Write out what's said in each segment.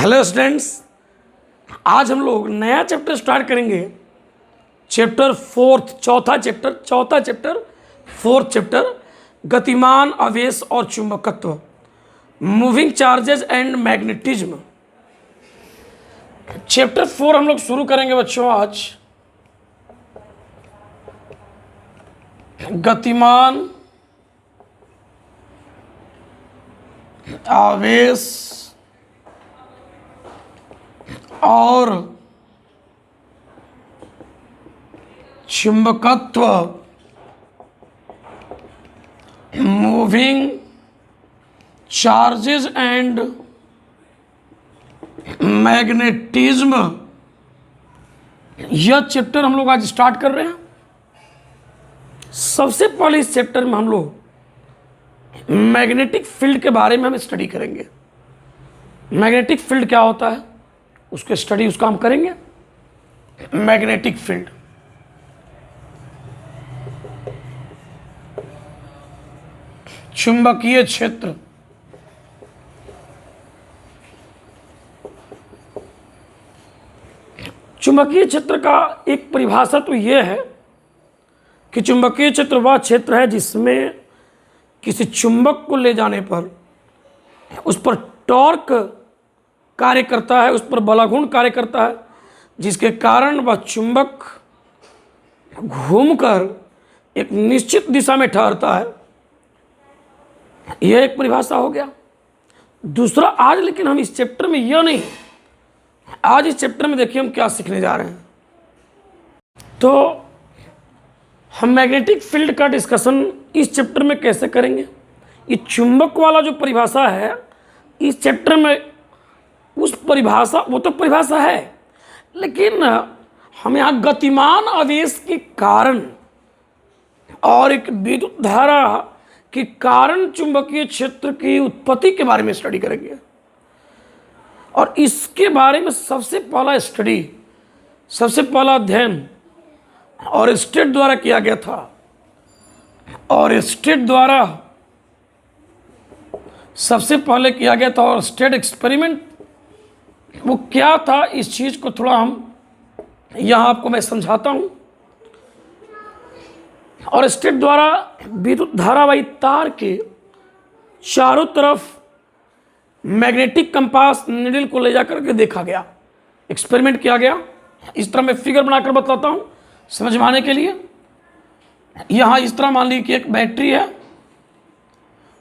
Hello students, आज हम लोग नया चैप्टर स्टार्ट करेंगे। चैप्टर चौथा चैप्टर फोर्थ चैप्टर गतिमान आवेश और चुंबकत्व, moving charges and magnetism. Chapter 4 हम लोग शुरू करेंगे बच्चों आज। गतिमान आवेश और चुंबकत्व, मूविंग चार्जेस एंड मैग्नेटिज्म, यह चैप्टर हम लोग आज स्टार्ट कर रहे हैं। सबसे पहले इस चैप्टर में हम लोग मैग्नेटिक फील्ड के बारे में हम स्टडी करेंगे। मैग्नेटिक फील्ड क्या होता है उसके स्टडी उसका हम करेंगे। मैग्नेटिक फील्ड, चुंबकीय क्षेत्र। चुंबकीय क्षेत्र का एक परिभाषा तो यह है कि चुंबकीय क्षेत्र वह क्षेत्र है जिसमें किसी चुंबक को ले जाने पर उस पर टॉर्क कार्य करता है, उस पर बलाघूर्ण कार्य करता है, जिसके कारण वह चुंबक घूमकर एक निश्चित दिशा में ठहरता है। यह एक परिभाषा हो गया। दूसरा, आज लेकिन हम इस चैप्टर में यह नहीं, आज इस चैप्टर में देखिए हम क्या सीखने जा रहे हैं। तो हम मैग्नेटिक फील्ड का डिस्कशन इस चैप्टर में कैसे करेंगे। ये चुंबक वाला जो परिभाषा है इस चैप्टर में, उस परिभाषा वो तो परिभाषा है, लेकिन हम यहाँ गतिमान आवेश के कारण और एक विद्युत धारा के कारण चुंबकीय क्षेत्र की उत्पत्ति के बारे में स्टडी करेंगे। और इसके बारे में सबसे पहला अध्ययन ऑरेस्टेड द्वारा किया गया था। ऑरेस्टेड द्वारा सबसे पहले किया गया था ऑरेस्टेड एक्सपेरिमेंट। वो क्या था, इस चीज़ को थोड़ा हम यहाँ आपको मैं समझाता हूँ। ऑरेस्टेड द्वारा विद्युत धारावाही तार के चारों तरफ मैग्नेटिक कंपास नीडल को ले जाकर के देखा गया, एक्सपेरिमेंट किया गया। इस तरह मैं फिगर बनाकर बताता हूँ समझ में आने के लिए। यहाँ इस तरह मान लीजिए कि एक बैटरी है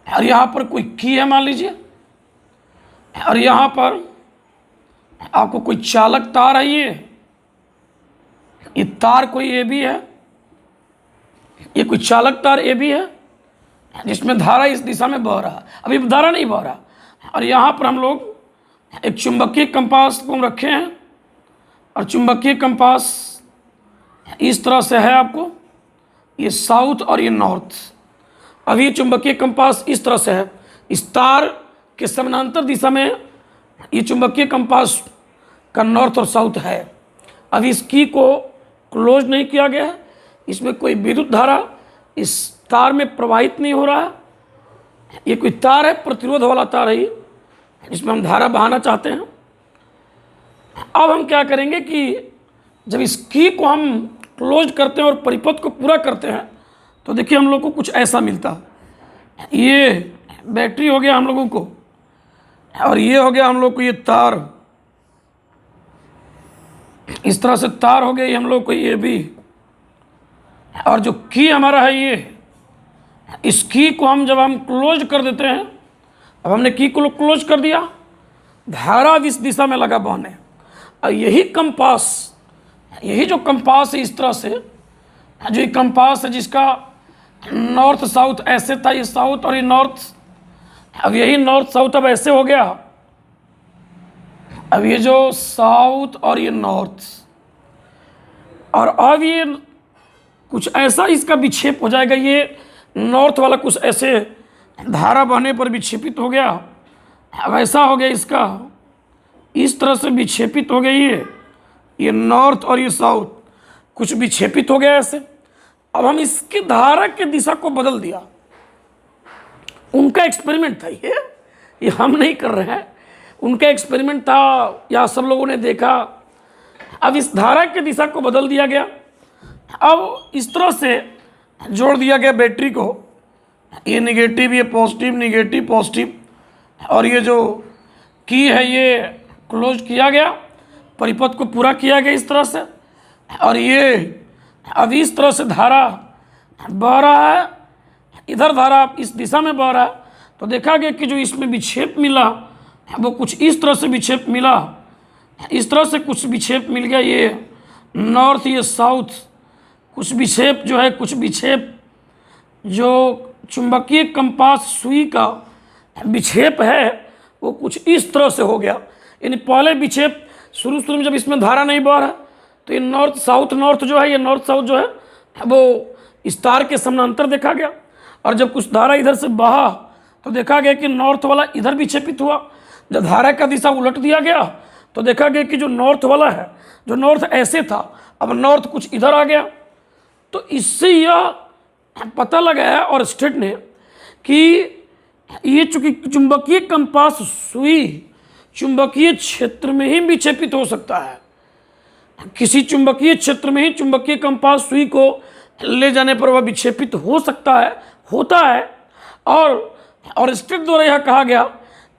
और यहाँ पर कोई की है मान लीजिए, और यहाँ पर आपको कोई चालक तार है। ये तार कोई ए बी है, ये कोई चालक तार ए बी है जिसमें धारा इस दिशा में बह रहा है, अभी धारा नहीं बह रहा। और यहाँ पर हम लोग एक चुंबकीय कंपास को रखे हैं और चुंबकीय कंपास इस तरह से है, आपको ये साउथ और ये नॉर्थ। अभी चुंबकीय कंपास इस तरह से है, इस तार के समानांतर दिशा में ये चुंबकीय कंपास का नॉर्थ और साउथ है। अभी इस की को क्लोज नहीं किया गया है, इसमें कोई विद्युत धारा इस तार में प्रवाहित नहीं हो रहा है। ये कोई तार है, प्रतिरोध वाला तार है ये, जिसमें हम धारा बहाना चाहते हैं। अब हम क्या करेंगे कि जब इस की को हम क्लोज करते हैं और परिपथ को पूरा करते हैं तो देखिए हम लोग को कुछ ऐसा मिलता है। ये बैटरी हो गया हम लोगों को, और ये हो गया हम लोग को ये तार, इस तरह से तार हो गया ये हम लोग को ये भी। और जो की हमारा है ये, इस की को हम जब हम क्लोज कर देते हैं, अब हमने की को क्लोज कर दिया, धारा इस दिशा में लगा बहने। और यही जो कंपास है इस तरह से, जो ये कंपास है जिसका नॉर्थ साउथ ऐसे था, ये साउथ और ये नॉर्थ, अब यही नॉर्थ साउथ अब ऐसे हो गया। अब ये जो साउथ और ये नॉर्थ, और अब ये कुछ ऐसा इसका विक्षेप हो जाएगा। ये नॉर्थ वाला कुछ ऐसे धारा बहने पर विक्षेपित हो गया। अब ऐसा हो गया, इसका इस तरह से विक्षेपित हो गई ये नॉर्थ और ये साउथ कुछ विक्षेपित हो गया ऐसे। अब हम इसकी धारा की दिशा को बदल दिया। उनका एक्सपेरिमेंट था ये हम नहीं कर रहे हैं। उनका एक्सपेरिमेंट था या सब लोगों ने देखा। अब इस धारा की दिशा को बदल दिया गया। अब इस तरह से जोड़ दिया गया बैटरी को, ये निगेटिव, ये पॉजिटिव, निगेटिव, पॉजिटिव, और ये जो की है ये क्लोज किया गया, परिपथ को पूरा किया गया इस तरह से। और ये अब इस तरह से धारा बह रहा है, इधर धारा इस दिशा में बह रहा है। तो देखा गया कि जो इसमें विक्षेप मिला वो कुछ इस तरह से विक्षेप मिला, इस तरह से कुछ विक्षेप मिल गया, ये नॉर्थ, ये साउथ, कुछ विक्षेप जो है, कुछ विक्षेप जो चुंबकीय कंपास सुई का विक्षेप है वो कुछ इस तरह से हो गया। यानी पहले विक्षेप शुरू में जब इसमें धारा नहीं बह रहा तो ये नॉर्थ साउथ, नॉर्थ जो है, ये नॉर्थ साउथ जो है वो इस तार के समानांतर देखा गया। और जब कुछ धारा इधर से बहा तो देखा गया कि नॉर्थ वाला इधर विक्षेपित हुआ। जब धारा का दिशा उलट दिया गया तो देखा गया कि जो नॉर्थ वाला है, जो नॉर्थ ऐसे था, अब नॉर्थ कुछ इधर आ गया। तो इससे यह पता लगाया और स्टेट ने कि ये चूंकि चुंबकीय कंपास सुई चुंबकीय क्षेत्र में ही विक्षेपित हो सकता है, किसी चुंबकीय क्षेत्र में ही चुंबकीय कंपास सुई को ले जाने पर वह विक्षेपित हो सकता है, होता है। और स्टेट द्वारा यह कहा गया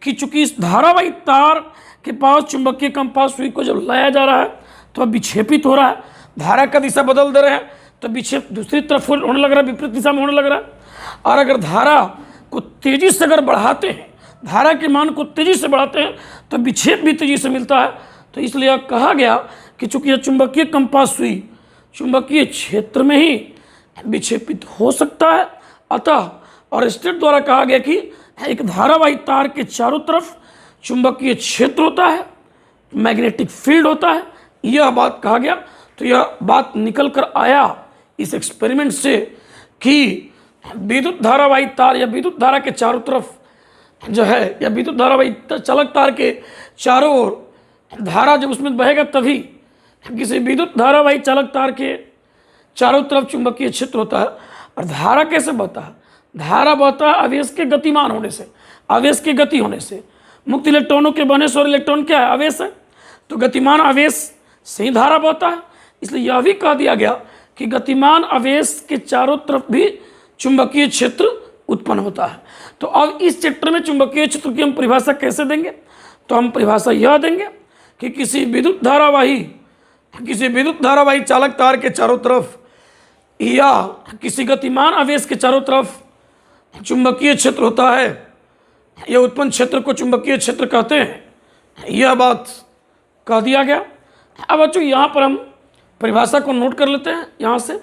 कि चूंकि इस धारावाही तार के पास चुंबकीय कंपास सुई को जब लाया जा रहा है तो वह विक्षेपित हो रहा है, धारा का दिशा बदल दे रहे हैं तो विक्षेप दूसरी तरफ होने लग रहा है, विपरीत दिशा में होने लग रहा है। और अगर धारा को तेजी से अगर बढ़ाते हैं, धारा के मान को तेजी से बढ़ाते हैं तो विक्षेप भी तेजी से मिलता है। तो इसलिए कहा गया कि चूंकि यह चुंबकीय कंपास सुई चुंबकीय क्षेत्र में ही विक्षेपित हो सकता है, अतः और स्टेट द्वारा कहा गया कि एक धारावाही तार के चारों तरफ चुंबकीय क्षेत्र होता है, मैग्नेटिक फील्ड होता है, यह बात कहा गया। तो यह बात निकल कर आया इस एक्सपेरिमेंट से कि विद्युत धारावाही तार या विद्युत धारा के चारों तरफ जो है, या विद्युत धारावाही चालक तार के चारों ओर धारा जब उसमें बहेगा तभी किसी विद्युत धारावाही चालक तार के चारों तरफ चुंबकीय क्षेत्र होता है। और धारा कैसे बहता है? धारा बहता है आवेश के गतिमान होने से, आवेश की गति होने से। मुक्त इलेक्ट्रॉनों के बने से, और इलेक्ट्रॉन क्या है? आवेश है। तो गतिमान आवेश से ही धारा बहता है। इसलिए यह भी कह दिया गया कि गतिमान आवेश के चारों तरफ भी चुंबकीय क्षेत्र उत्पन्न होता है। तो अब इस चैप्टर में चुंबकीय क्षेत्र की हम परिभाषा कैसे देंगे? तो हम परिभाषा यह देंगे कि किसी विद्युत धारावाही चालक तार के चारों तरफ या किसी गतिमान आवेश के चारों तरफ चुंबकीय क्षेत्र होता है, यह उत्पन्न क्षेत्र को चुंबकीय क्षेत्र कहते हैं। यह बात कह दिया गया। अब बच्चों यहाँ पर हम परिभाषा को नोट कर लेते हैं, यहाँ से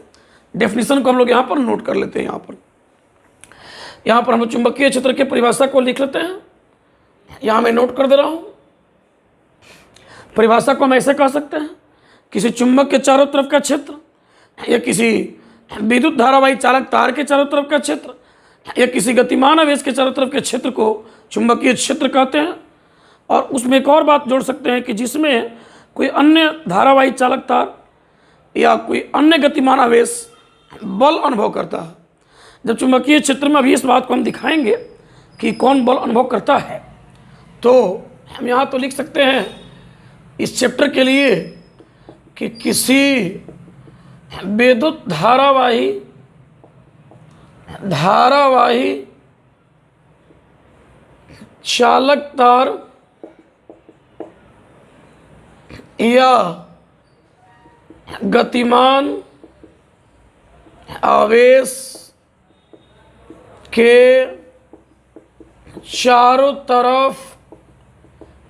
डेफिनेशन को हम लोग यहाँ पर नोट कर लेते हैं। यहाँ पर हम लोग चुंबकीय क्षेत्र के परिभाषा को लिख लेते हैं। यहाँ मैं नोट कर दे रहा हूँ। परिभाषा को हम ऐसे कह सकते हैं, किसी चुंबक के चारों तरफ का क्षेत्र या किसी विद्युत धारावाही चालक तार के चारों तरफ का क्षेत्र या किसी गतिमान आवेश के चारों तरफ के क्षेत्र को चुंबकीय क्षेत्र कहते हैं। और उसमें एक और बात जोड़ सकते हैं कि जिसमें कोई अन्य धारावाही चालक तार या कोई अन्य गतिमान आवेश बल अनुभव करता है। जब चुंबकीय क्षेत्र में अभी इस बात को हम दिखाएंगे कि कौन बल अनुभव करता है, तो हम यहाँ तो लिख सकते हैं इस चैप्टर के लिए कि किसी विद्युत धारावाही चालक तार या गतिमान आवेश के चारों तरफ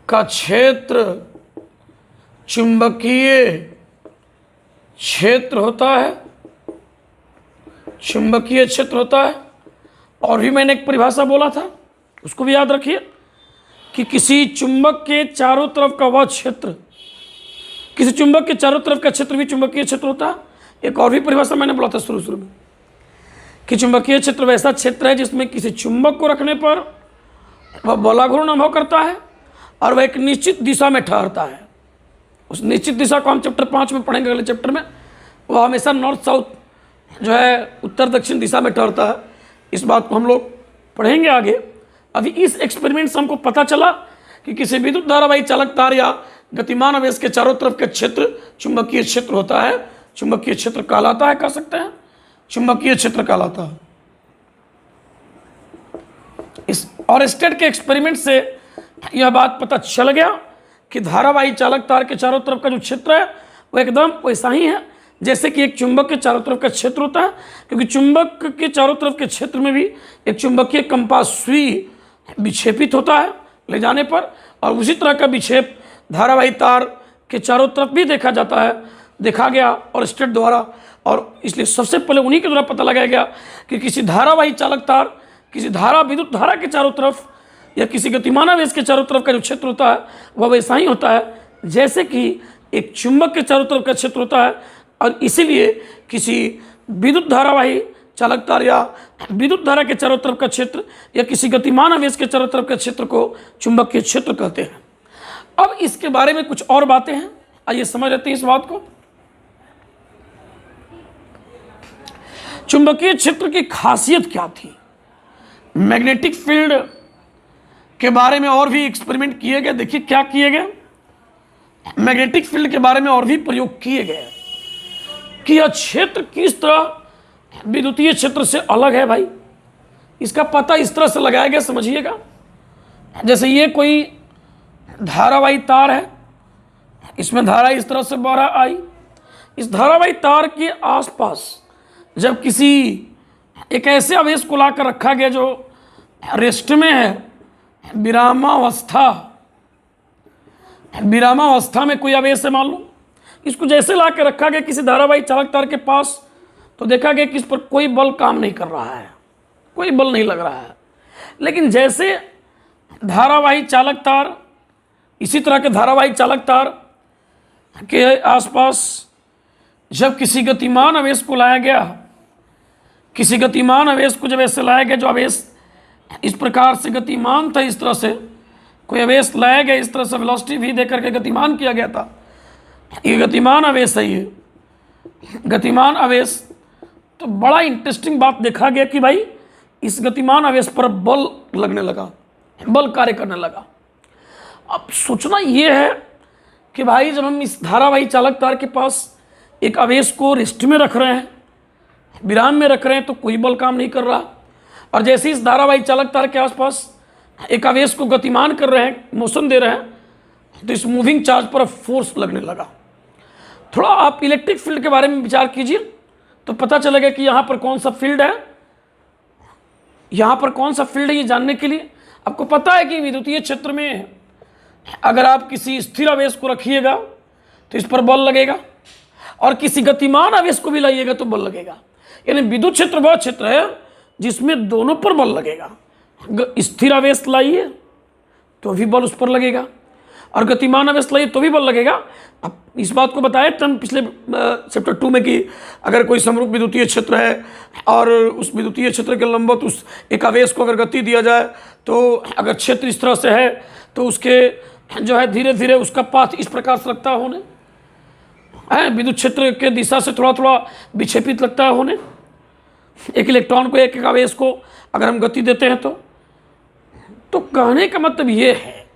का क्षेत्र चुंबकीय क्षेत्र होता है, चुंबकीय क्षेत्र होता है। और भी मैंने एक परिभाषा बोला था, उसको भी याद रखिए कि किसी चुंबक के चारों तरफ का वह क्षेत्र, किसी चुंबक के चारों तरफ का क्षेत्र भी चुंबकीय क्षेत्र होता है। एक और भी परिभाषा मैंने बोला था शुरू में कि चुंबकीय क्षेत्र वैसा क्षेत्र है जिसमें किसी चुंबक को रखने पर वह बलाघूर्ण अनुभव करता है और वह एक निश्चित दिशा में ठहरता है। उस निश्चित दिशा को हम चैप्टर 5 में पढ़ेंगे, अगले चैप्टर में। वह हमेशा नॉर्थ साउथ जो है उत्तर दक्षिण दिशा में ठहरता है। इस बात को हम लोग पढ़ेंगे आगे। अभी इस एक्सपेरिमेंट से हमको पता चला कि किसी विद्युत धारावाही चालक तार या गतिमान आवेश के चारों तरफ के क्षेत्र चुंबकीय क्षेत्र होता है। चुंबकीय क्षेत्र कहलाता है, कह सकते हैं चुंबकीय क्षेत्र कहलाता है। इस और स्टेट के एक्सपेरिमेंट से यह बात पता चल गया कि धारावाही चालक तार के चारों तरफ का जो क्षेत्र है वो एकदम वैसा ही है जैसे कि एक चुंबक के चारों तरफ का क्षेत्र होता है, क्योंकि चुंबक के चारों तरफ के क्षेत्र में भी एक चुंबकीय कंपास सुई विक्षेपित होता है ले जाने पर, और उसी तरह का विक्षेप धारावाही तार के चारों तरफ भी देखा जाता है, देखा गया और स्टेट द्वारा। और इसलिए सबसे पहले उन्हीं के द्वारा पता लगाया गया कि किसी धारावाही चालक तार किसी विद्युत धारा के चारों तरफ या किसी गतिमान आवेश के चारों तरफ का जो क्षेत्र होता है वह वैसा ही होता है जैसे कि एक चुंबक के चारों तरफ का क्षेत्र होता है। और इसीलिए किसी विद्युत धारावाही चालक तार या विद्युत धारा के चारों तरफ का क्षेत्र या किसी गतिमान आवेश के चारों तरफ के क्षेत्र को चुंबकीय क्षेत्र कहते हैं। अब इसके बारे में कुछ और बातें हैं, आइए समझ लेते हैं इस बात को। चुंबकीय क्षेत्र की खासियत क्या थी? मैग्नेटिक फील्ड के बारे में और भी एक्सपेरिमेंट किए गए। देखिए क्या किए गए, मैग्नेटिक फील्ड के बारे में और भी प्रयोग किए गए कि यह क्षेत्र किस तरह विद्युतीय क्षेत्र से अलग है। भाई इसका पता इस तरह से लगाया गया, समझिएगा। जैसे ये कोई धारावाही तार है, इसमें धारा इस तरह से बह रहा आई। इस धारावाही तार के आसपास जब किसी एक ऐसे आवेश को लाकर रखा गया जो रेस्ट में है, विरामावस्था में कोई आवेश है, मान लो इसको जैसे ला के रखा गया किसी धारावाही चालक तार के पास, तो देखा गया कि इस पर कोई बल काम नहीं कर रहा है, कोई बल नहीं लग रहा है। लेकिन जैसे धारावाही चालक तार, इसी तरह के धारावाही चालक तार के आसपास जब किसी गतिमान आवेश को लाया गया, किसी गतिमान आवेश को जब ऐसे लाया गया जो आवेश इस प्रकार से गतिमान था, इस तरह से कोई आवेश लाया गया, इस तरह से वेलोसिटी भी देकर के गतिमान किया गया था। ये गतिमान आवेश है, ये गतिमान आवेश। तो बड़ा इंटरेस्टिंग बात देखा गया कि भाई इस गतिमान आवेश पर बल लगने लगा, बल कार्य करने लगा। अब सोचना ये है कि भाई जब हम इस धारावाही चालक तार के पास एक आवेश को रेस्ट में रख रहे हैं, विराम में रख रहे हैं, तो कोई बल काम नहीं कर रहा। और जैसे इस धारावाही चालक तार के आसपास एक आवेश को गतिमान कर रहे हैं, मोशन दे रहे हैं, तो इस मूविंग चार्ज पर फोर्स लगने लगा। थोड़ा आप इलेक्ट्रिक फील्ड के बारे में विचार कीजिए तो पता चलेगा कि यहाँ पर कौन सा फील्ड है, यहाँ पर कौन सा फील्ड है। ये जानने के लिए आपको पता है कि विद्युतीय क्षेत्र में अगर आप किसी स्थिर आवेश को रखिएगा तो इस पर बल लगेगा, और किसी गतिमान आवेश को भी लाइएगा तो बल लगेगा। यानी विद्युत क्षेत्र वह क्षेत्र है जिसमें दोनों पर बल लगेगा। स्थिर आवेश लाइए तो भी बल उस पर लगेगा, और गतिमान आवेश लाइए तो भी बल लगेगा। अब इस बात को बताया था पिछले चैप्टर 2 में कि अगर कोई समरूप विद्युतीय क्षेत्र है और उस विद्युतीय क्षेत्र के लंबवत उस एक आवेश को अगर गति दिया जाए, तो अगर क्षेत्र इस तरह से है तो उसके जो है धीरे धीरे उसका पाथ इस प्रकार से लगता है होने, विद्युत क्षेत्र के दिशा से थोड़ा थोड़ा विक्षेपित लगता है होने। एक इलेक्ट्रॉन को एक आवेश को अगर हम गति देते हैं तो कहने का मतलब ये है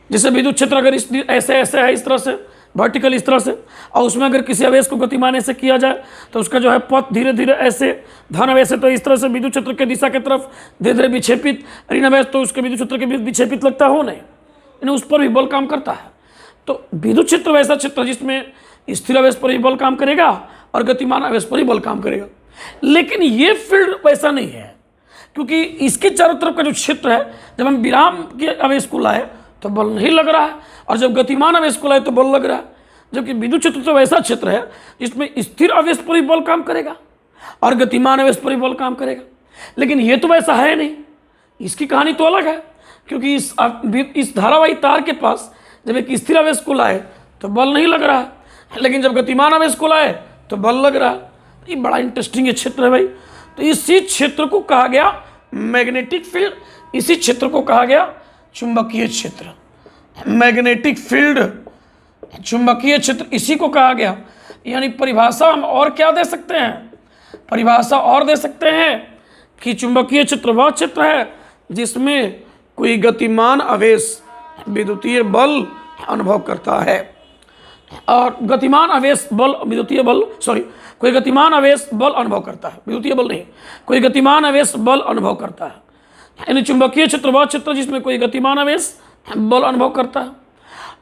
जैसे विद्युत क्षेत्र अगर इस ऐसे ऐसे है, इस तरह से वर्टिकल इस तरह से, और उसमें अगर किसी आवेश को गतिमान से किया जाए तो उसका जो है पथ धीरे धीरे ऐसे धन आवेश है तो इस तरह से विद्युत क्षेत्र के दिशा की तरफ धीरे धीरे विक्षेपित, ऋण आवेश तो उसके विद्युत क्षेत्र के बीच विक्षेपित लगता हो नहीं, यानी उस पर भी बल काम करता है। तो विद्युत क्षेत्र वैसा क्षेत्र जिसमें स्थिर आवेश पर ही बल काम करेगा और गतिमान आवेश पर ही बल काम करेगा। लेकिन ये फील्ड वैसा नहीं है, क्योंकि इसके चारों तरफ का जो क्षेत्र है, जब हम विराम के आवेश को लाए तो बल नहीं लग रहा है, और जब गतिमान आवेश को लाए तो बल लग रहा है। जबकि विद्युत क्षेत्र तो वैसा क्षेत्र है जिसमें स्थिर आवेश पर ही बल काम करेगा और गतिमान आवेश पर ही बल काम करेगा। लेकिन ये तो वैसा है नहीं, इसकी कहानी तो अलग है, क्योंकि इस धारावाही तार के पास जब एक स्थिर आवेश को लाए तो बल नहीं लग रहा है, लेकिन जब गतिमान आवेश को लाए तो बल लग रहा है। ये बड़ा इंटरेस्टिंग क्षेत्र है भाई। तो इसी क्षेत्र को कहा गया मैग्नेटिक फील्ड, इसी क्षेत्र को कहा गया चुंबकीय क्षेत्र। मैग्नेटिक फील्ड, चुंबकीय क्षेत्र, इसी को कहा गया। यानी परिभाषा हम और क्या दे सकते हैं? परिभाषा और दे सकते हैं कि चुंबकीय क्षेत्र वह क्षेत्र है जिसमें कोई गतिमान आवेश विद्युतीय बल अनुभव करता है। और गतिमान आवेश बल विद्युतीय बल कोई गतिमान आवेश बल अनुभव करता है, विद्युतीय बल नहीं, कोई गतिमान आवेश बल अनुभव करता है। यानी चुंबकीय क्षेत्र वह क्षेत्र जिसमें कोई गतिमान आवेश बल अनुभव करता है।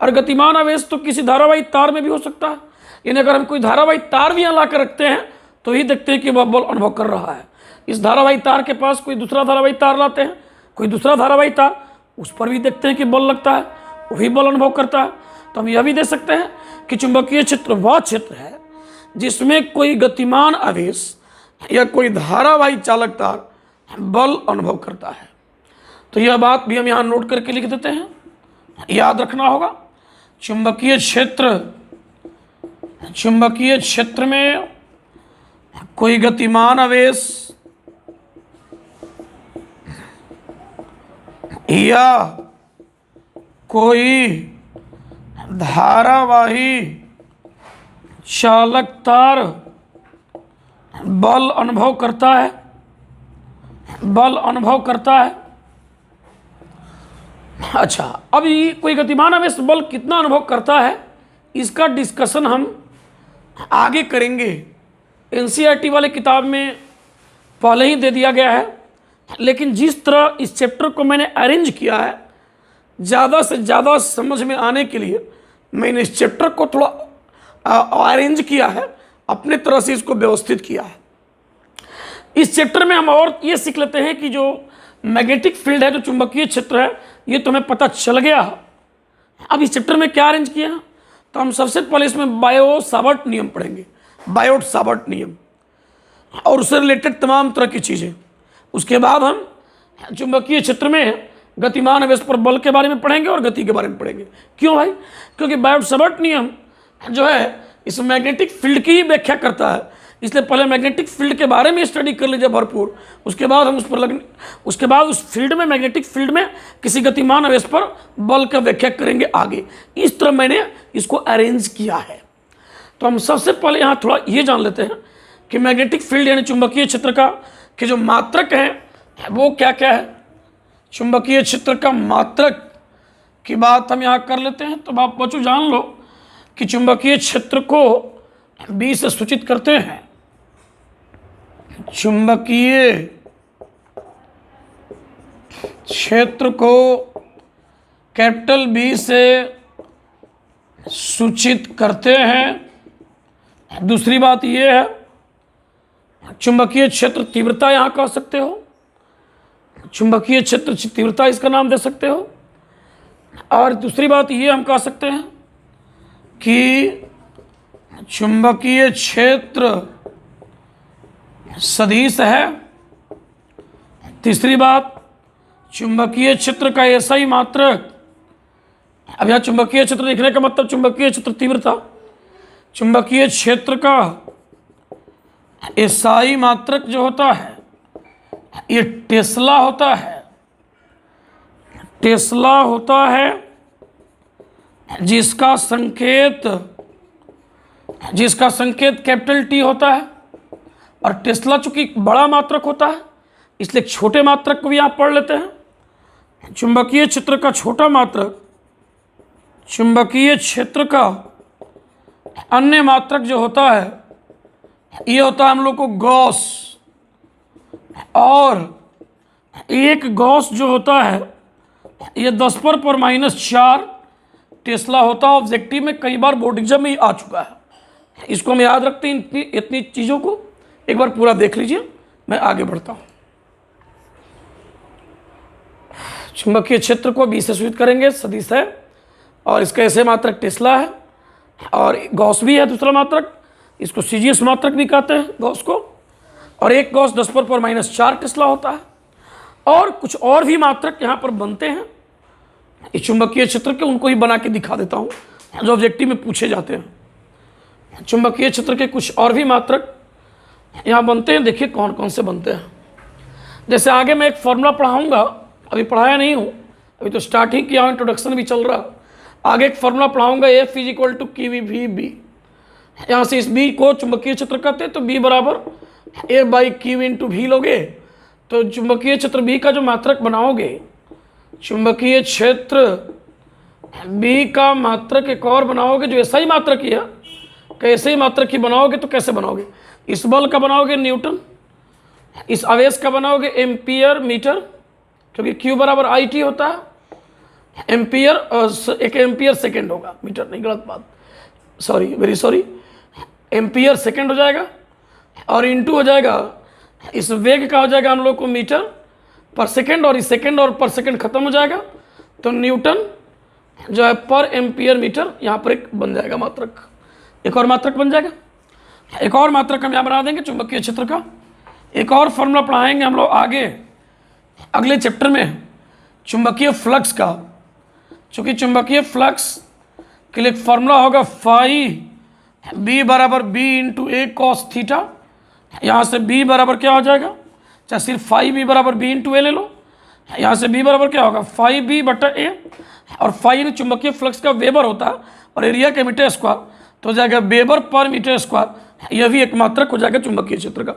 और गतिमान आवेश तो किसी धारावाही तार में भी हो सकता है। यानी अगर हम कोई धारावाही तार भी यहाँ ला कर रखते हैं तो ही देखते हैं कि वह बल अनुभव कर रहा है। इस धारावाही तार के पास कोई दूसरा धारावाही तार लाते हैं, कोई दूसरा धारावाही तार, उस पर भी देखते हैं कि बल लगता है, वही बल अनुभव करता है। तो हम यह भी देख सकते हैं कि चुंबकीय क्षेत्र वह क्षेत्र है जिसमें कोई गतिमान आवेश या कोई धारावाही चालक तार बल अनुभव करता है। तो यह बात भी हम यहाँ नोट करके लिख देते हैं, याद रखना होगा। चुंबकीय क्षेत्र में कोई गतिमान आवेश या कोई धारावाही चालक तार बल अनुभव करता है, अच्छा, अब ये कोई गतिमान आवेश बल कितना अनुभव करता है इसका डिस्कशन हम आगे करेंगे। एनसीईआरटी वाले किताब में पहले ही दे दिया गया है, लेकिन जिस तरह इस चैप्टर को मैंने अरेंज किया है, ज़्यादा से ज़्यादा समझ में आने के लिए मैंने इस चैप्टर को थोड़ा अरेंज किया है, अपने तरह से इसको व्यवस्थित किया है। इस चैप्टर में हम और ये सीख लेते हैं कि जो मैग्नेटिक फील्ड है, जो चुंबकीय क्षेत्र है, ये तो हमें पता चल गया। अब इस चैप्टर में क्या अरेंज किया, तो हम सबसे पहले इसमें बायो-सावर्ट नियम पढ़ेंगे, बायो-सावर्ट नियम और उससे रिलेटेड तमाम तरह की चीज़ें। उसके बाद हम चुंबकीय क्षेत्र में गतिमान आवेश पर बल के बारे में पढ़ेंगे और गति के बारे में पढ़ेंगे। क्यों भाई? क्योंकि बायो-सावर्ट नियम जो है इस मैग्नेटिक फील्ड की ही व्याख्या करता है, इसलिए पहले मैग्नेटिक फील्ड के बारे में स्टडी कर लीजिए भरपूर। उसके बाद हम उसके बाद उस फील्ड में, मैग्नेटिक फील्ड में किसी गतिमान आवेश पर बल का व्याख्या करेंगे आगे। इस तरह मैंने इसको अरेंज किया है। तो हम सबसे पहले यहाँ थोड़ा ये जान लेते हैं कि मैग्नेटिक फील्ड यानी चुंबकीय क्षेत्र का कि जो मात्रक हैं वो क्या क्या है। चुंबकीय क्षेत्र का मात्रक की बात हम यहाँ कर लेते हैं। तो आप बच्चों जान लो कि चुंबकीय क्षेत्र को बी से सूचित करते हैं। चुंबकीय क्षेत्र को कैपिटल बी से सूचित करते हैं। दूसरी बात यह है चुंबकीय क्षेत्र तीव्रता यहाँ कह सकते हो, चुंबकीय क्षेत्र तीव्रता इसका नाम दे सकते हो। और दूसरी बात ये हम कह सकते हैं कि चुंबकीय क्षेत्र सदिश है। तीसरी बात चुंबकीय क्षेत्र का ऐसा ही मात्रक, अब यहाँ चुंबकीय क्षेत्र लिखने का मतलब चुंबकीय क्षेत्र तीव्रता, चुंबकीय क्षेत्र का एसआई मात्रक जो होता है ये टेस्ला होता है, टेस्ला होता है, जिसका संकेत कैपिटल टी होता है। और टेस्ला चूंकि बड़ा मात्रक होता है इसलिए छोटे मात्रक को भी आप पढ़ लेते हैं। चुंबकीय क्षेत्र का छोटा मात्रक, चुंबकीय क्षेत्र का अन्य मात्रक जो होता है ये होता है हम लोग को गॉस। और एक गॉस जो होता है ये 10⁻⁻⁴ टेस्ला होता है। ऑब्जेक्टिव में कई बार बोर्ड एग्जाम में ही आ चुका है, इसको हम याद रखते हैं। इतनी चीज़ों को एक बार पूरा देख लीजिए, मैं आगे बढ़ता हूँ। चुंबकीय क्षेत्र को बी से सूचित करेंगे, सदिश है, और इसका ऐसे मात्रक टेस्ला है, और गॉस भी है दूसरा मात्रक, इसको सीजीएस मात्रक भी कहते हैं गॉस को। और एक गॉस 10⁻⁴ टेस्ला होता है। और कुछ और भी मात्रक यहाँ पर बनते हैं इस चुंबकीय क्षेत्र के, उनको ही बना के दिखा देता हूँ जो ऑब्जेक्टिव में पूछे जाते हैं। चुंबकीय क्षेत्र के कुछ और भी मात्रक यहाँ बनते हैं, देखिए कौन कौन से बनते हैं। जैसे आगे मैं एक फॉर्मूला पढ़ाऊँगा, अभी पढ़ाया नहीं हूँ, अभी तो स्टार्ट ही किया, इंट्रोडक्शन भी चल रहा। आगे एक फॉर्मूला पढ़ाऊँगा, F = QV/B। यहाँ से इस B को चुंबकीय क्षेत्र कहते हैं, तो B = A/Q/V लोगे तो चुंबकीय क्षेत्र B का जो मात्रक बनाओगे, चुंबकीय क्षेत्र बी का मात्रक एक और बनाओगे जो ऐसा ही मात्रक ही है, कैसे ही मात्रक ही बनाओगे तो कैसे बनाओगे? इस बल का बनाओगे न्यूटन, इस आवेश का बनाओगे एम्पियर मीटर, क्योंकि Q बराबर IT होता है, एम्पियर एक एम्पियर सेकेंड होगा, मीटर नहीं, गलत बात, sorry, very sorry, ampere second हो जाएगा और इंटू हो जाएगा इस वेग का हो जाएगा हम लोग को मीटर पर सेकेंड, और इस सेकेंड और पर सेकेंड खत्म हो जाएगा तो न्यूटन जो है पर एम्पियर मीटर, यहाँ पर एक बन जाएगा मात्रक, एक और मात्रक बन जाएगा। एक और मात्रक हम यहाँ बना देंगे चुंबकीय क्षेत्र का। एक और फॉर्मूला पढ़ाएंगे हम लोग आगे अगले चैप्टर में चुंबकीय फ्लक्स का, चूँकि चुंबकीय फ्लक्स के लिए एक फॉर्मूला होगा फाई बी बराबर बी इंटू ए कॉस थीटा। यहाँ से बी बराबर क्या हो जाएगा, चाहे सिर्फ फाई बी बराबर बी इंटू ए ले लो, यहाँ से बी बराबर क्या होगा फाई बी बटा ए, और फाई चुंबकीय फ्लक्स का वेबर होता है और एरिया का मीटर स्क्वायर, तो हो जाएगा वेबर पर मीटर स्क्वायर। यह भी एक मात्रक हो जाएगा चुंबकीय क्षेत्र का।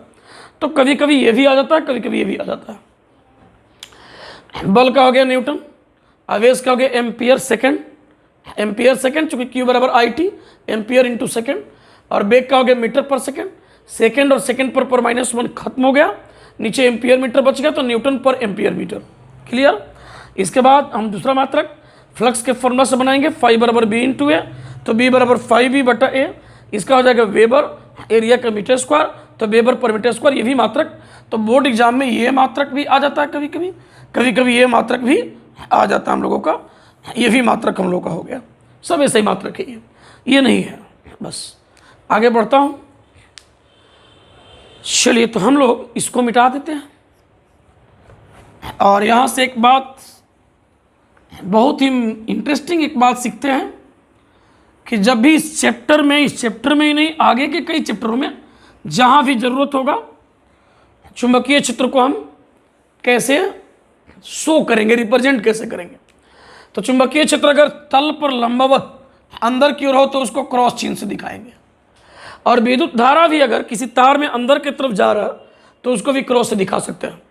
तो कभी कभी ये भी आ जाता है, कभी कभी ये भी आ जाता है। बल का हो गया न्यूटन, आवेश का हो गया एम्पियर सेकेंड, एम्पियर सेकेंड चूँकि Q बराबर IT, एम्पियर इंटू सेकेंड, और बेग का हो गया मीटर पर सेकेंड, सेकेंड और सेकेंड पर -1 खत्म हो गया, नीचे एम्पियर मीटर बच गया तो न्यूटन पर एम्पियर मीटर। क्लियर? इसके बाद हम दूसरा मात्रक फ्लक्स के फॉर्मूला से बनाएंगे, फाई बराबर बी इंटू ए, तो बी बराबर फाई बी बटा ए, इसका हो जाएगा वेबर एरिया का मीटर स्क्वायर, तो वेबर पर मीटर स्क्वायर। ये भी मात्रक, तो बोर्ड एग्जाम में ये मात्रक भी आ जाता है कभी कभी, कभी कभी ये मात्रक भी आ जाता है हम लोगों का, ये भी मात्रक हम लोग का हो गया। सब ऐसे ही मात्रक है, ये नहीं है। बस आगे बढ़ता हूँ, चलिए तो हम लोग इसको मिटा देते हैं और यहाँ से एक बात बहुत ही इंटरेस्टिंग एक बात सीखते हैं कि जब भी इस चैप्टर में ही नहीं, आगे के कई चैप्टरों में जहाँ भी ज़रूरत होगा चुंबकीय क्षेत्र को हम कैसे शो करेंगे, रिप्रेजेंट कैसे करेंगे। तो चुंबकीय क्षेत्र अगर तल पर लंबवत अंदर की ओर हो तो उसको क्रॉस चिन्ह से दिखाएंगे, और विद्युत धारा भी अगर किसी तार में अंदर की तरफ जा रहा तो उसको भी क्रॉस से दिखा सकते हैं।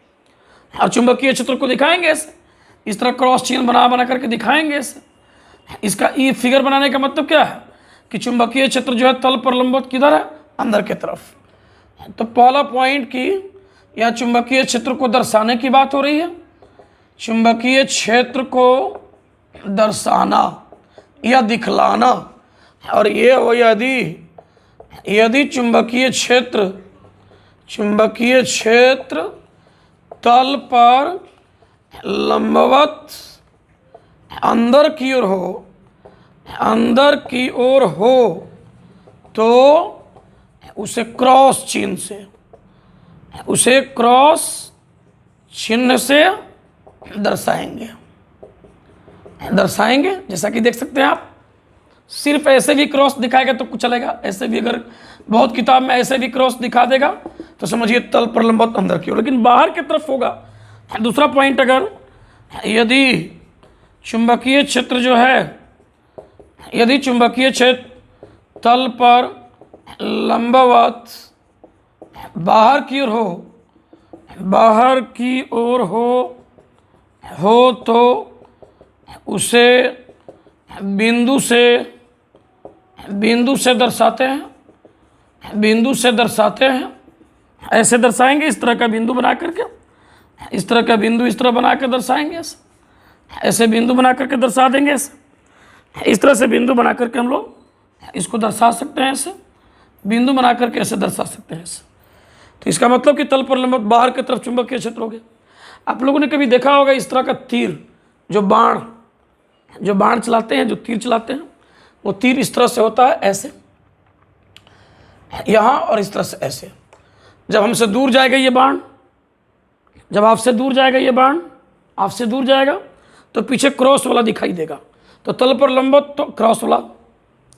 और चुंबकीय क्षेत्र को दिखाएंगे ऐसे, इस तरह क्रॉस चिन्ह बना करके दिखाएंगे ऐसे। इसका ई फिगर बनाने का मतलब क्या है कि चुंबकीय क्षेत्र जो है तल पर लंबवत किधर है, अंदर की तरफ। तो पहला पॉइंट की यह चुंबकीय क्षेत्र को दर्शाने की बात हो रही है, चुंबकीय क्षेत्र को दर्शाना या दिखलाना। और ये हो यदि चुंबकीय क्षेत्र तल पर लंबवत अंदर की ओर हो तो उसे क्रॉस चिन्ह से दर्शाएंगे। जैसा कि देख सकते हैं आप, सिर्फ ऐसे भी क्रॉस दिखाएगा तो कुछ चलेगा, ऐसे भी अगर बहुत किताब में ऐसे भी क्रॉस दिखा देगा तो समझिए तल पर लंबवत अंदर की ओर, लेकिन बाहर की तरफ होगा। दूसरा पॉइंट, अगर यदि चुंबकीय क्षेत्र तल पर लंबवत बाहर की ओर हो तो उसे बिंदु से दर्शाते हैं। ऐसे दर्शाएंगे, इस तरह का बिंदु बना करके, इस तरह का बिंदु इस तरह बना कर दर्शाएंगे, ऐसे बिंदु बना करके दर्शा देंगे। इस तरह से बिंदु बना करके हम लोग इसको दर्शा सकते हैं, ऐसे बिंदु बना करके ऐसे दर्शा सकते हैं ऐसे। तो इसका मतलब कि तल पर लंबवत बाहर की तरफ चुंबकीय क्षेत्र हो गया। आप लोगों ने कभी देखा होगा इस तरह का तीर, जो बाण चलाते हैं, जो तीर चलाते हैं, वो तीर इस तरह से होता है ऐसे यहाँ, और इस तरह से ऐसे। जब हमसे दूर जाएगा ये बाण, जब आपसे दूर जाएगा ये बाण, आपसे दूर जाएगा तो पीछे क्रॉस वाला दिखाई देगा। तो तल पर लंबवत तो क्रॉस वाला,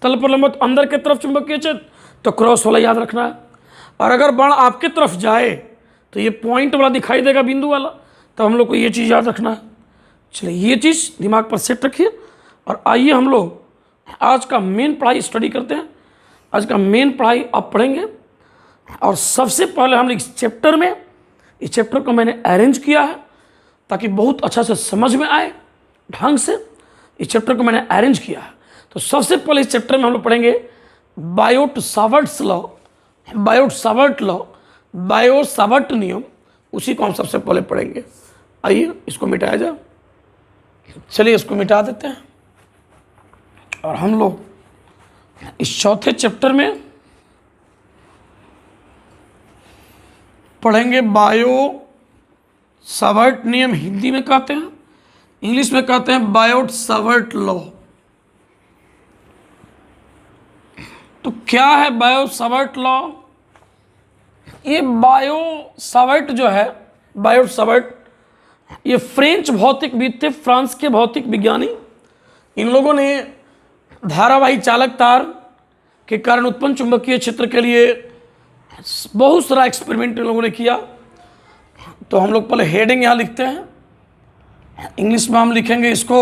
तल पर लंबवत अंदर की तरफ चुंबकीय क्षेत्र तो क्रॉस वाला याद रखना है। और अगर बाण आपकी तरफ जाए तो ये पॉइंट वाला दिखाई देगा, बिंदु वाला, तो हम लोग को ये चीज़ याद रखना है। चलिए ये चीज़ दिमाग पर सेट रखिए और आइए हम लोग आज का मेन पढ़ाई स्टडी करते हैं। आज का मेन पढ़ाई आप पढ़ेंगे और सबसे पहले हम इस चैप्टर को मैंने अरेंज किया है ताकि बहुत अच्छा से समझ में आए ढंग से। इस चैप्टर को मैंने अरेंज किया है। तो सबसे पहले इस चैप्टर में हम लोग पढ़ेंगे Biot-Savart's law, Biot-Savart law, Biot-Savart नियम, उसी को हम सबसे पहले पढ़ेंगे। आइए इसको मिटाया जाए। चलिए इसको मिटा देते हैं और हम लोग इस चौथे चैप्टर में पढ़ेंगे बायो-सावर्ट नियम। हिंदी में कहते हैं, इंग्लिश में कहते हैं बायोट-सावर्ट लॉ। तो क्या है बायो-सावर्ट लॉ? ये बायो-सावर्ट जो है, बायोट-सावर्ट, ये फ्रेंच भौतिकविद थे, फ्रांस के भौतिक विज्ञानी। इन लोगों ने धारावाही चालक तार के कारण उत्पन्न चुंबकीय क्षेत्र के लिए बहुत सारा एक्सपेरिमेंट इन लोगों ने किया। तो हम लोग पहले हेडिंग यहाँ लिखते हैं, इंग्लिश में हम लिखेंगे इसको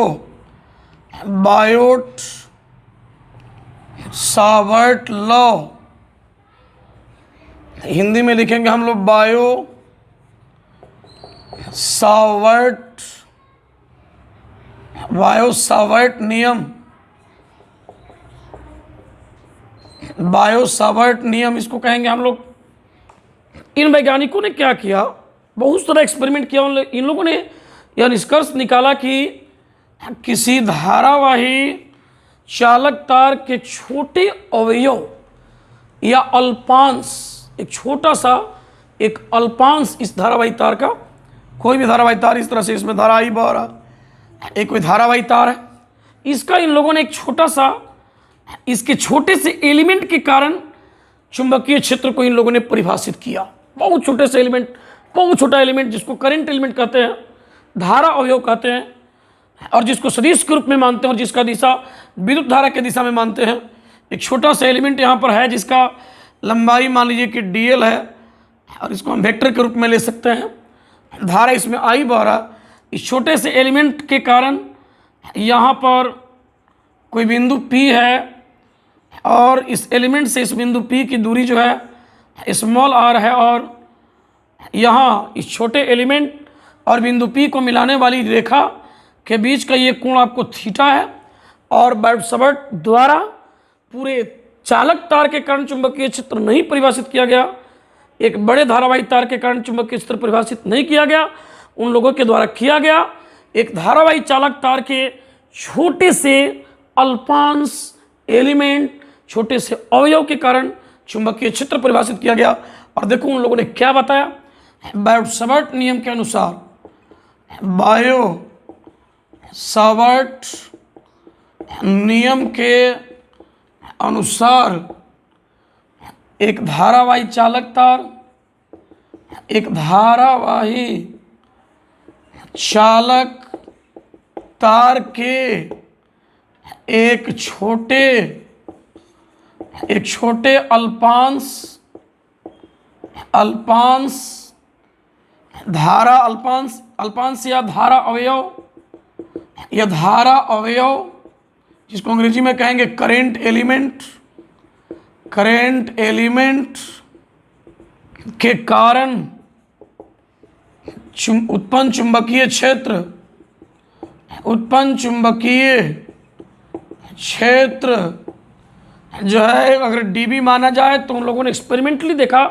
बायोट-सावर्ट लॉ, हिंदी में लिखेंगे हम लोग बायो-सावर्ट नियम। बायो-सावर्ट नियम इसको कहेंगे हम लोग। इन वैज्ञानिकों ने क्या किया, बहुत सारा एक्सपेरिमेंट किया। इन लोगों ने यह निष्कर्ष निकाला कि किसी धारावाही चालक तार के छोटे अवयव या अल्पांश, एक छोटा सा एक अल्पांश इस धारावाही तार का, कोई भी धारावाही तार इस तरह से इसमें धारा आई बह रहा, एक कोई धारावाही तार है, इसका इन लोगों ने एक छोटा सा, इसके छोटे से एलिमेंट के कारण चुंबकीय क्षेत्र को इन लोगों ने परिभाषित किया। बहुत छोटे से एलिमेंट, बहुत छोटा एलिमेंट जिसको करंट एलिमेंट कहते हैं, धारा अवयव कहते हैं, और जिसको सदिश के रूप में मानते हैं और जिसका दिशा विद्युत धारा के दिशा में मानते हैं। एक छोटा सा एलिमेंट यहाँ पर है जिसका लंबाई मान लीजिए कि dl है, और इसको हम वेक्टर के रूप में ले सकते हैं। धारा इसमें I बह रहा। इस छोटे से एलिमेंट के कारण यहाँ पर कोई बिंदु P है, और इस एलिमेंट से इस बिंदु P की दूरी जो है स्मॉल r है, और यहाँ इस छोटे एलिमेंट और बिंदु P को मिलाने वाली रेखा के बीच का ये कोण आपको थीटा है। और बायोट-सावर्ट द्वारा पूरे चालक तार के कारण चुंबकीय क्षेत्र नहीं परिभाषित किया गया, एक बड़े धारावाही तार के कारण चुंबकीय क्षेत्र परिभाषित नहीं किया गया, उन लोगों के द्वारा किया गया। एक धारावाही चालक तार के छोटे से अल्पांश एलिमेंट, छोटे से अवयव के कारण चुंबकीय क्षेत्र परिभाषित किया गया। और देखो उन लोगों ने क्या बताया, बायोट-सावर्ट नियम के अनुसार, बायो-सावर्ट नियम के अनुसार एक धारावाही चालक तार, एक धारावाही चालक तार के एक छोटे अल्पांश धारा, अल्पांश या धारा अवयव जिसको अंग्रेजी में कहेंगे करंट एलिमेंट के कारण उत्पन्न चुंबकीय क्षेत्र जो है, अगर dB माना जाए तो उन लोगों ने एक्सपेरिमेंटली देखा,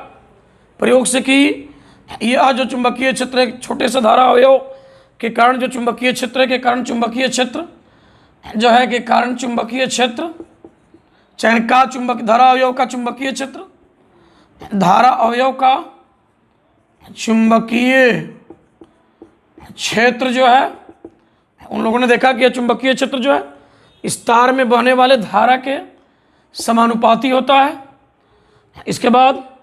प्रयोग से कि यह जो चुंबकीय क्षेत्र है, छोटे से धारा अवयव के कारण जो चुंबकीय क्षेत्र है, के कारण चुंबकीय क्षेत्र जो है, के कारण चुंबकीय क्षेत्र, चाहे का धारा अवयव का चुंबकीय क्षेत्र, धारा अवयव का चुंबकीय क्षेत्र जो है, उन लोगों ने देखा कि यह चुंबकीय क्षेत्र जो है इस तार में बहने वाले धारा के समानुपाती होता है। इसके बाद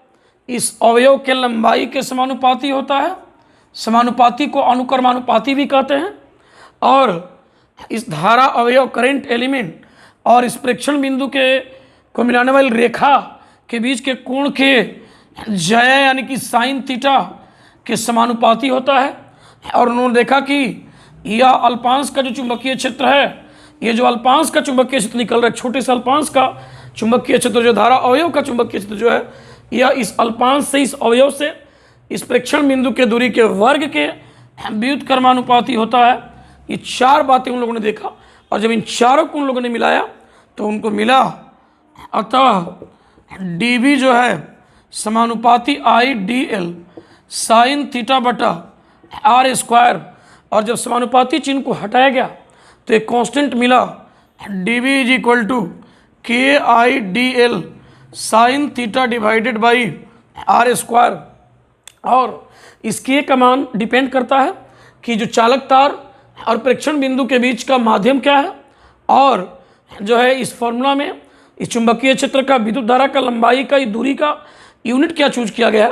इस अवयव के लंबाई के समानुपाती होता है। समानुपाती को अनुक्रमानुपाती भी कहते हैं। और इस धारा अवयव करंट एलिमेंट और इस प्रेक्षण बिंदु को मिलाने वाली रेखा के बीच के कोण के जय यानी कि साइन थीटा के समानुपाती होता है। और उन्होंने देखा कि यह अल्पांश का जो चुंबकीय क्षेत्र है, ये जो अल्पांश का चुंबकीय क्षेत्र निकल रहा है, छोटे से अल्पांश का चुंबकीय क्षेत्र जो धारा अवयव का चुंबकीय क्षेत्र जो है, यह इस अल्पांश से, इस अवयव से, इस प्रेक्षण बिंदु के दूरी के वर्ग के व्युत्क्रमानुपाती होता है। ये चार बातें उन लोगों ने देखा और जब इन चारों को उन लोगों ने मिलाया तो उनको मिला, अतः dv जो है समानुपाती IDL साइन थीटा बटा r स्क्वायर, और जब समानुपाती चिन्ह को हटाया गया तो एक कांस्टेंट मिला, dv is equal to KIDL sine theta divided by r square. और इस k का मान डिपेंड करता है कि जो चालक तार और प्रेक्षण बिंदु के बीच का माध्यम क्या है, और जो है इस फॉर्मूला में इस चुंबकीय क्षेत्र का विद्युत धारा का लंबाई का दूरी का यूनिट क्या चूज किया गया।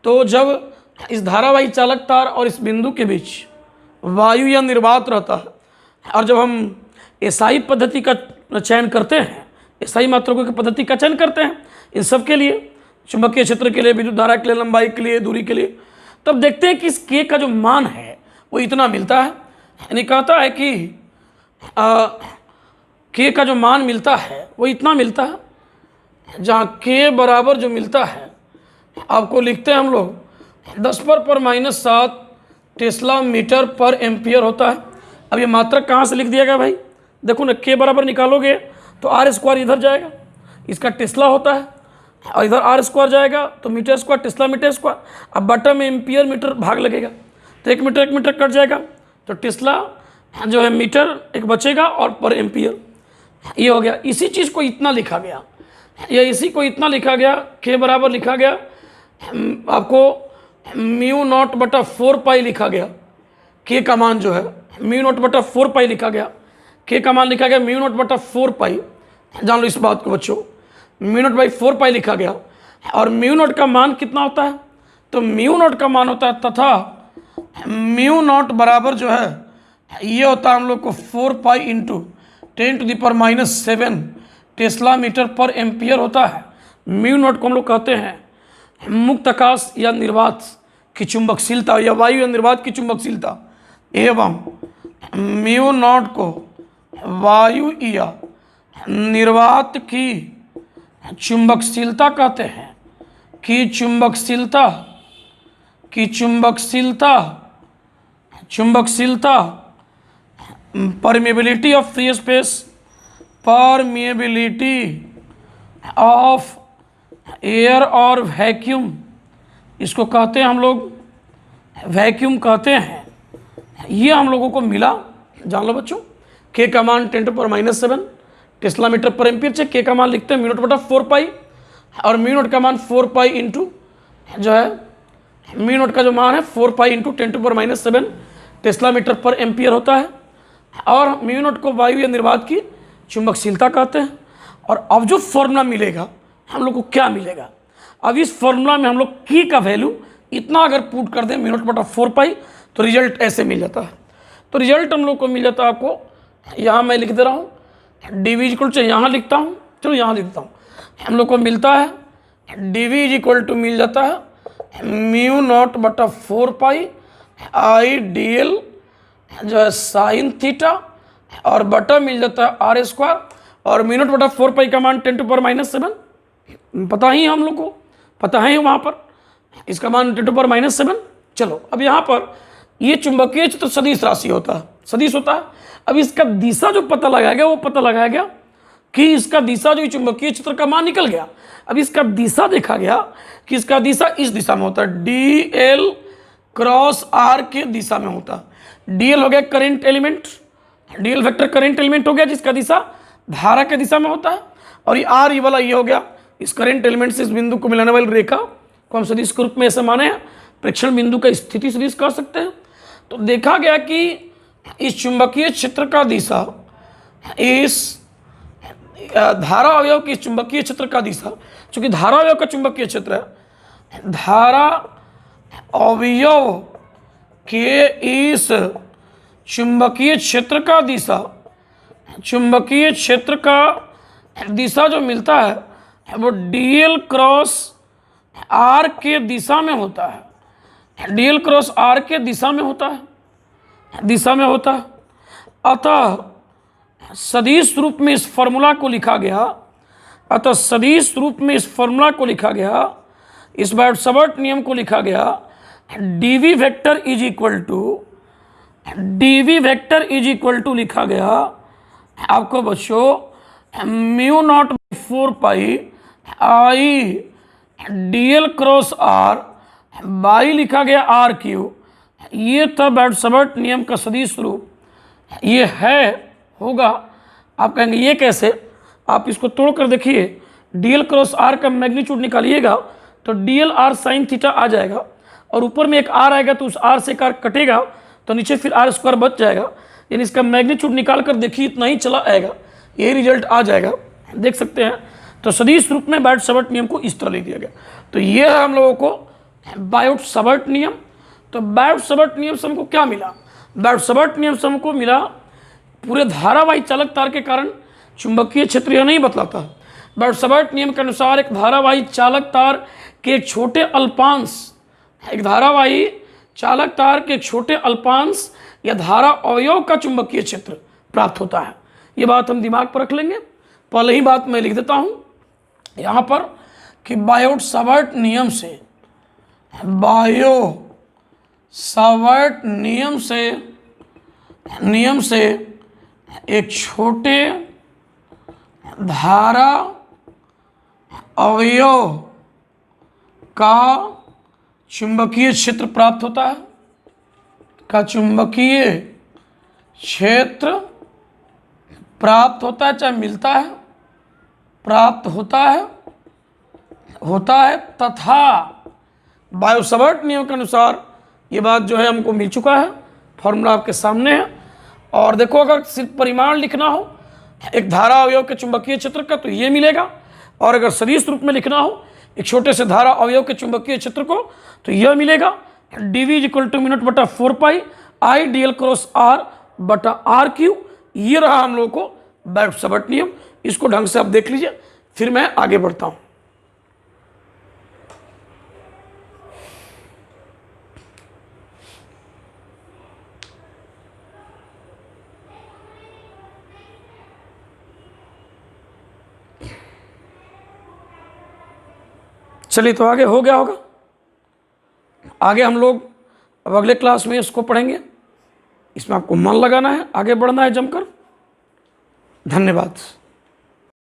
तो जब इस धारावाही चालक तार और इस बिंदु के बीच वायु या निर्वात रहता है, और जब हम एसआई पद्धति का चयन करते हैं, एसआई मात्रकों की पद्धति का चयन करते हैं इन सब के लिए, चुंबकीय क्षेत्र के लिए, विद्युत धारा के लिए, लंबाई के लिए, दूरी के लिए, तब देखते हैं कि इस के का जो मान है वो इतना मिलता है। यानी कहता है कि के का जो मान मिलता है वो इतना मिलता है, जहाँ के बराबर जो मिलता है आपको लिखते हैं हम लोग 10⁻⁻7 टेस्ला मीटर पर एम्पियर होता है। अब ये मात्रक कहाँ से लिख दिया गया भाई, देखो ना, के बराबर निकालोगे तो r स्क्वायर इधर जाएगा, इसका टेस्ला होता है, और इधर r स्क्वायर जाएगा तो metre square, tesla metre square, अब बटा में एम्पियर मीटर भाग लगेगा तो एक मीटर कट जाएगा, तो टेस्ला जो है मीटर एक बचेगा और पर एम्पियर ये हो गया। इसी चीज़ को इतना लिखा गया, या इसी को इतना लिखा गया, के बराबर लिखा गया आपको μ0/4π लिखा गया, के का मान जो है μ0/4π लिखा गया, के का मान लिखा गया μ0/4π। जान लो इस बात को बच्चों, μ0/4π लिखा गया, और μ0 का मान कितना होता है, तो μ0 का मान होता है, तथा μ0 बराबर जो है ये होता है हम लोग को 4π × 10⁻⁷ टेस्ला मीटर पर एम्पियर होता है। μ0 को हम लोग कहते हैं मुक्त आकाश या निर्वात की चुंबकशीलता, या वायु या निर्वात की चुंबकशीलता, एवं μ0 को वायु या निर्वात की चुंबकशीलता कहते हैं, कि चुंबकशीलता permeability of free space, permeability of air और वैक्यूम, इसको कहते हैं हम लोग वैक्यूम कहते हैं। ये हम लोगों को मिला, जान लो बच्चों, के का मान 10⁻⁷ टेस्ला मीटर पर एम्पियर से के का मान लिखते हैं μ0/4π, और μ0 का मान 4π × जो है μ0 का जो मान है 4π × 10⁻⁷ टेस्ला मीटर पर एम्पियर होता है, और μ0 को वायु या निर्वात की चुंबकशीलता कहते हैं। और अब जो फॉर्मूला मिलेगा हम लोग को क्या मिलेगा, अब इस फॉर्मूला में हम लोग की का वैल्यू इतना अगर पुट कर दें μ0/4π तो रिजल्ट ऐसे मिल जाता है। तो रिजल्ट हम लोग को मिल जाता है, आपको यहाँ मैं लिख दे रहा हूँ, dv इक्वल टू, यहाँ लिखता हूँ, चलो यहाँ लिखता हूँ, हम लोग को मिलता है dv इक्वल टू मिल जाता है μ0/4π IDL जो है साइन थीटा, और बटा मिल जाता है r स्क्वायर, और μ0/4π का मान 10⁻⁷ पता ही हम लोग को, पता है वहाँ पर इसका मान 10⁻⁷। चलो अब यहाँ पर ये चुंबकीय क्षेत्र सदिश राशि होता है, सदिश होता है। अब इसका दिशा जो पता लगाया गया वो पता लगाया गया कि इसका दिशा जो चुंबकीय क्षेत्र का मान निकल गया। अब इसका दिशा देखा गया कि इसका दिशा इस दिशा में होता है, DL क्रॉस R के दिशा में होता है। DL हो गया current element, DL vector current element हो गया जिसका दिशा धारा के दिशा में होता है, और ये R ये वाला ये हो गया इस करंट एलिमेंट से इस बिंदु को मिलाने वाली रेखा को हम सदिश के रूप में ऐसे माने हैं, प्रेक्षण बिंदु का स्थिति सदिश कह सकते हैं। तो देखा गया कि इस चुंबकीय क्षेत्र का दिशा, इस धारा अवयव की चुंबकीय क्षेत्र का दिशा, चूंकि धारा अवयव का चुंबकीय क्षेत्र है, धारा अवयव के इस चुंबकीय क्षेत्र का दिशा, चुंबकीय क्षेत्र का दिशा जो मिलता है वो DL क्रॉस R के दिशा में होता है, DL क्रॉस R के दिशा में होता है, अतः सदिश रूप में इस फॉर्मूला को लिखा गया, इस बायोट-सावर्त नियम को लिखा गया, dv vector is equal to लिखा गया आपको बच्चों mu naught 4 pi I dl cross R by लिखा गया आर क्यू। ये था बैट-सैबर्ट नियम का सदिश रूप। ये है होगा, आप कहेंगे ये कैसे? आप इसको तोड़ कर देखिए, dl क्रॉस आर का मैग्नीट्यूड निकालिएगा तो dl r साइन थीटा आ जाएगा, और ऊपर में एक r आएगा तो उस r से एक r कटेगा तो नीचे फिर r स्क्वायर बच जाएगा। यानी इसका मैग्नीट्यूड निकाल कर देखिए, इतना ही चला आएगा, यही रिजल्ट आ जाएगा, देख सकते हैं। तो सदिश रूप में बैट-सैबर्ट नियम को इस तरह लिख दिया गया। तो ये है हम लोगों को बायोट-सैबर्ट नियम। तो बैट-सैबर्ट नियम से हमको क्या मिला? बैट-सैबर्ट नियम से हमको मिला पूरे धारावाही चालक तार के कारण चुंबकीय क्षेत्र यह नहीं बतलाता। बैट-सैबर्ट नियम के अनुसार एक धारावाही चालक तार के एक छोटे अल्पांश, एक धारावाही चालक तार के एक छोटे अल्पांश या धारा अवयव का चुंबकीय क्षेत्र प्राप्त होता है। ये बात हम दिमाग पर रख लेंगे। पहले ही बात मैं लिख देता हूँ यहाँ पर कि बायोट-सैबर्ट नियम से एक छोटे धारा अवयव का चुंबकीय क्षेत्र प्राप्त होता है, का चुंबकीय क्षेत्र प्राप्त होता है, चाहे मिलता है, प्राप्त होता है तथा बायोट-सैबर्ट नियम के अनुसार ये बात जो है हमको मिल चुका है। फॉर्मूला आपके सामने है। और देखो, अगर सिर्फ परिमाण लिखना हो एक धारा अवयव के चुंबकीय क्षेत्र का तो ये मिलेगा, और अगर सदिश रूप में लिखना हो एक छोटे से धारा अवयव के चुंबकीय क्षेत्र को तो यह मिलेगा dv = म्यू नॉट बटा 4 pi I dl cross are बटा आर क्यू। ये रहा हम लोगों को बैट-सैबर्ट नियम। इसको ढंग से आप देख लीजिए, फिर मैं आगे बढ़ता हूँ। चलिए, तो आगे हो गया होगा। आगे हम लोग अब अगले क्लास में इसको पढ़ेंगे। इसमें आपको मन लगाना है, आगे बढ़ना है जमकर। धन्यवाद।